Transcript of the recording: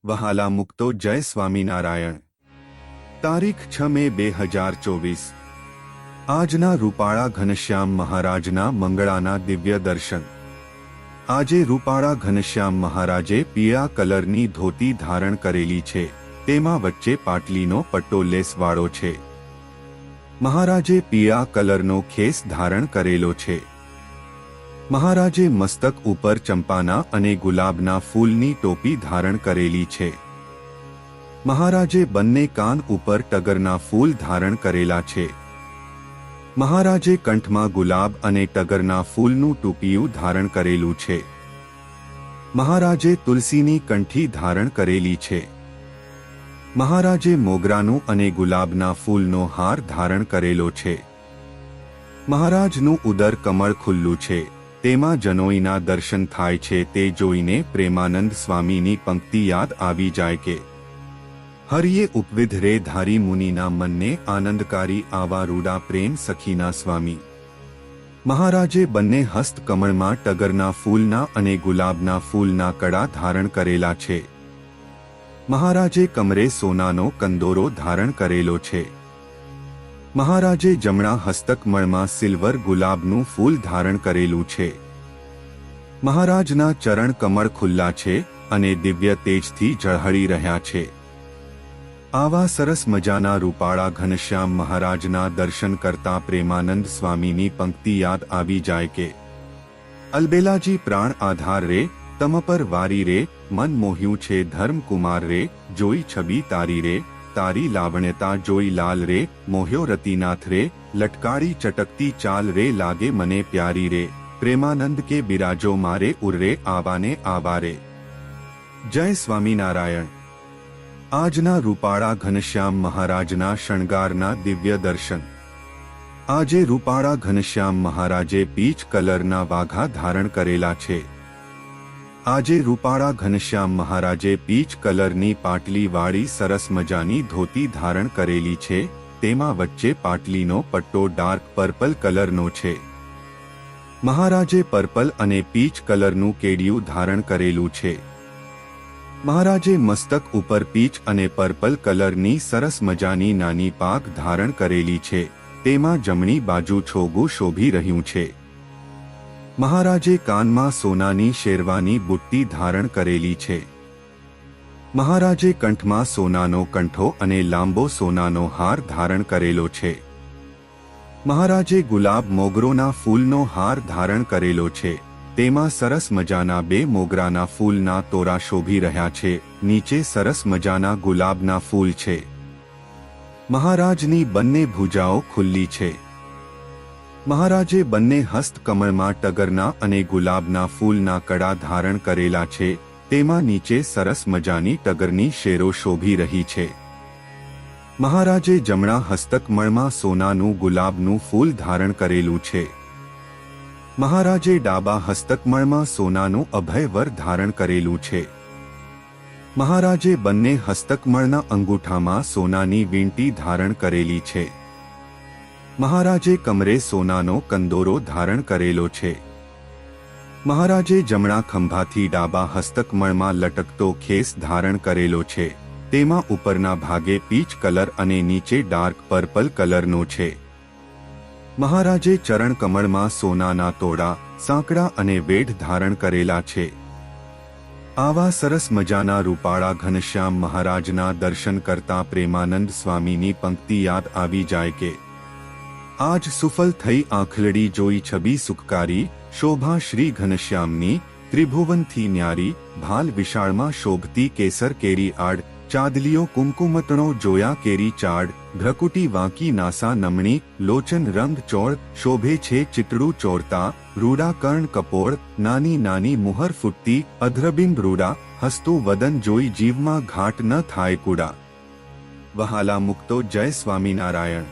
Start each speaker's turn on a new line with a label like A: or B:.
A: વહાલા મુક્તો જય સ્વામિનારાયણ। તારીખ 6 મે 2024। આજના રૂપાળા ઘનશ્યામ મહારાજના મંગળાના દિવ્ય દર્શન। આજે રૂપાળા ઘનશ્યામ મહારાજે પીળા કલરની ધોતી ધારણ કરેલી છે, તેમાં વચ્ચે પાટલીનો પટ્ટો લેસવાળો છે। મહારાજે પીળા કલરનો ખેસ ધારણ કરેલો છે। મહારાજે મસ્તક ઉપર ચંપાના અને ગુલાબના ફૂલની ટોપી ધારણ કરેલી છે। મહારાજે બંને કાન ઉપર ટગરના ફૂલ ધારણ કરેલા છે। મહારાજે કંઠમાં ગુલાબ અને ટગરના ફૂલનું ટોપિયું ધારણ કરેલું છે। મહારાજે તુલસીની કંઠી ધારણ કરેલી છે। મહારાજે મોગરાનું અને ગુલાબના ફૂલનો હાર ધારણ કરેલો છે। મહારાજનું ઉદર કમળ ખુલ્લું છે, તેમાં જનોઈના દર્શન થાય છે। તે જોઈને પ્રેમાનંદ સ્વામીની પંક્તિ યાદ આવી જાય કે હરિયે ઉપવિધ રે ધારી મુનિના મનને આનંદકારી આવા રૂડા પ્રેમ સખીના સ્વામી। મહારાજે બંને હસ્ત કમળમાં ટગરના ફૂલના અને ગુલાબના ફૂલના કડા ધારણ કરેલા છે। મહારાજે કમરે સોનાનો કંદોરો ધારણ કરેલો છે। મહારાજે જમણા હસ્તકમળમાં સિલ્વર ગુલાબનું ફૂલ ધારણ કરેલું છે। મહારાજના ચરણ કમળ ખુલ્લા છે અને દિવ્ય તેજથી ઝળહળી રહ્યા છે। આવા સરસ મજાના રૂપાળા ઘનશ્યામ મહારાજના દર્શન કરતા પ્રેમાનંદ સ્વામીની પંક્તિ યાદ આવી જાય કે અલબેલાજી પ્રાણ આધાર રે, તમ પર વારી રે, મન મોહ્યું છે ધર્મકુમાર રે, જોઈ છબી તારી રે, તારી લાવણ્યતા જોઈ લાલ રે, મોહ્યો રતિનાથ રે, લટકાળી ચટકતી ચાલ રે, લાગે મને પ્યારી રે, પ્રેમાનંદ કે બિરાજો મારે ઉર્રે આવાને આવારે। જય સ્વામિનારાયણ। આજના રૂપાળા ઘનશ્યામ મહારાજના શણગારના દિવ્ય દર્શન। આજે રૂપાળા ઘનશ્યામ મહારાજે પીચ કલરના વાઘા ધારણ કરેલા છે। આજે રૂપાળા ઘનશ્યામ મહારાજે પીચ કલરની પાટલીવાળી સરસ મજાની ધોતી ધારણ કરેલી છે, તેમાં વચ્ચે પાટલીનો પટ્ટો ડાર્ક પર્પલ કલરનો છે। મહારાજે પર્પલ અને પીચ કલરનું કેડિયું ધારણ કરેલું છે। મહારાજે મસ્તક ઉપર પીચ અને પર્પલ કલરની સરસ મજાની નાની પાક ધારણ કરેલી છે, તેમાં જમણી બાજુ છોગું શોભી રહ્યું છે। મહારાજે કાનમાં સોનાની શેરવાની બુટ્ટી ધારણ કરેલી છે। મહારાજે કંઠમાં સોનાનો કંઠો અને લાંબો સોનાનો હાર ધારણ કરેલો છે। મહારાજે ગુલાબ મોગરોના ફૂલનો હાર ધારણ કરેલો છે, તેમાં સરસ મજાના બે મોગરાના ફૂલના તોરા શોભી રહ્યા છે, નીચે સરસ મજાના ગુલાબના ફૂલ છે। મહારાજની બંને ભુજાઓ ખુલ્લી છે। મહારાજે બંને હસ્ત કમળમાં ટગરના અને ગુલાબના ફૂલના કડા ધારણ કરેલા છે, તેમાં નીચે સરસ મજાની ટગરની શેરો શોભી રહી છે। મહારાજે જમણા હસ્તકમળમાં સોનાનું ગુલાબનું ફૂલ ધારણ કરેલું છે। મહારાજે ડાબા હસ્તકમળમાં સોનાનું અભયવર ધારણ કરેલું છે। મહારાજે બંને હસ્તકમળના અંગૂઠામાં સોનાની વીંટી ધારણ કરેલી છે। મહારાજે કમરે સોનાનો કંદોરો ધારણ કરેલો છે। મહારાજે જમણા ખંભાથી ડાબા હસ્તકમળમાં લટકતો ખેસ ધારણ કરેલો છે, તેમાં ઉપરના ભાગે પીચ કલર અને નીચે ડાર્ક પર્પલ કલરનો છે। મહારાજે ચરણ કમળમાં સોનાના તોડા, સાંકડા અને વેઢ ધારણ કરેલા છે। આવા સરસ મજાના રૂપાળા ઘનશ્યામ મહારાજના દર્શન કરતા પ્રેમાનંદ સ્વામીની પંક્તિ યાદ આવી જાય કે આજ સુફલ થઈ આંખલડી જોઈ છબી સુખકારી, શોભા શ્રી ઘનશ્યામની, ત્રિભુવનથી ન્યારી, ભાલ વિશાળમાં શોભતી કેસર કેરી આડ, ચાદલીઓ કુમકુમતણો જોયા કેરી ચાડ, ભ્રકુટી વાંકી નાસા નમણી, લોચન રંગ ચોળ, શોભે છે ચિતડું ચોરતા, રૂડા કર્ણ કપોળ, નાની નાની મુહર ફૂટતી, અધ્રબિંબ રૂડા, હસતું વદન જોઈ જીવમાં ઘાટ ન થાય કુડા। વહાલા મુક્તો જય સ્વામિનારાયણ।